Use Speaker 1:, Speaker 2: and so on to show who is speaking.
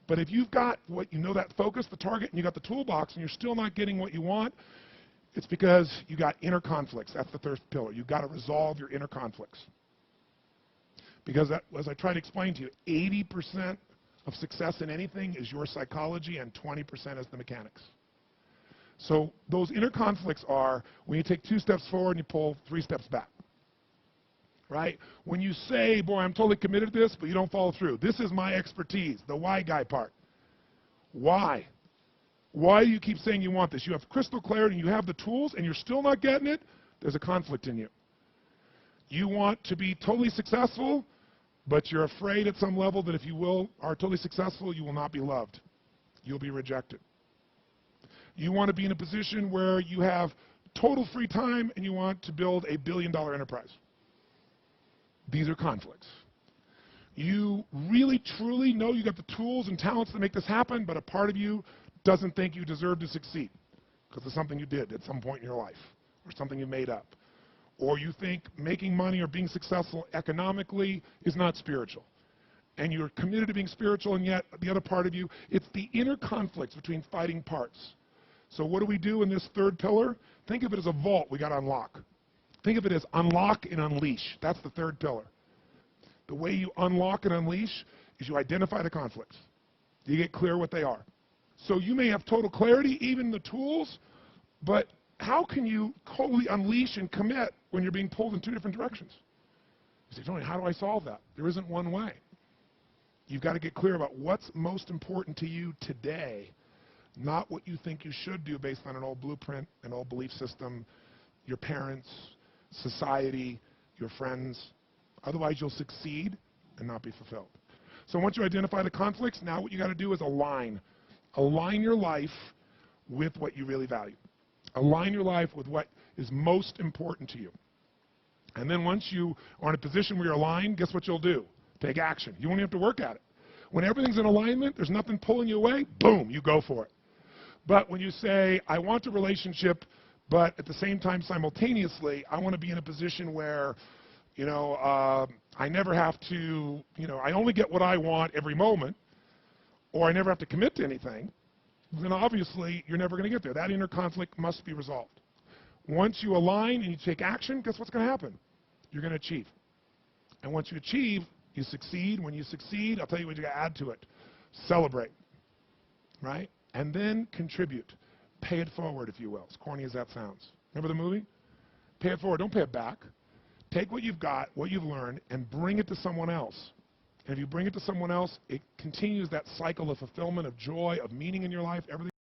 Speaker 1: But if you've got what you know, that focus, the target, and you got the toolbox, and you're still not getting what you want, it's because you got inner conflicts. That's the third pillar. You've got to resolve your inner conflicts. Because that, as I try to explain to you, 80% of success in anything is your psychology, and 20% is the mechanics. So those inner conflicts are when you take 2 steps forward and you pull 3 steps back. Right? When you say, boy, I'm totally committed to this, but you don't follow through. This is my expertise, the why guy part. Why? Why do you keep saying you want this? You have crystal clarity and you have the tools and you're still not getting it? There's a conflict in you. You want to be totally successful, but you're afraid at some level that if you are totally successful, you will not be loved. You'll be rejected. You want to be in a position where you have total free time and you want to build a billion-dollar enterprise. These are conflicts. You really, truly know you got the tools and talents to make this happen, but a part of you doesn't think you deserve to succeed because of something you did at some point in your life or something you made up. Or you think making money or being successful economically is not spiritual. And you're committed to being spiritual, and yet the other part of you, it's the inner conflicts between fighting parts. So what do we do in this third pillar? Think of it as a vault we got to unlock. Think of it as unlock and unleash. That's the third pillar. The way you unlock and unleash is you identify the conflicts. You get clear what they are. So you may have total clarity, even the tools, but how can you totally unleash and commit when you're being pulled in 2 different directions? You say, Tony, how do I solve that? There isn't one way. You've got to get clear about what's most important to you today, not what you think you should do based on an old blueprint, an old belief system, your parents, society, your friends. Otherwise, you'll succeed and not be fulfilled. So once you identify the conflicts, now what you got to do is align. Align your life with what you really value. Align your life with what is most important to you. And then once you are in a position where you're aligned, guess what you'll do? Take action. You won't have to work at it. When everything's in alignment, there's nothing pulling you away, boom, you go for it. But when you say, I want a relationship, but at the same time, simultaneously, I want to be in a position where, I never have to, I only get what I want every moment, or I never have to commit to anything, then obviously you're never going to get there. That inner conflict must be resolved. Once you align and you take action, guess what's going to happen? You're going to achieve. And once you achieve, you succeed. When you succeed, I'll tell you what you got to add to it. Celebrate, right? And then contribute. Pay it forward, if you will, as corny as that sounds. Remember the movie? Pay it forward. Don't pay it back. Take what you've got, what you've learned, and bring it to someone else. And if you bring it to someone else, it continues that cycle of fulfillment, of joy, of meaning in your life. Everything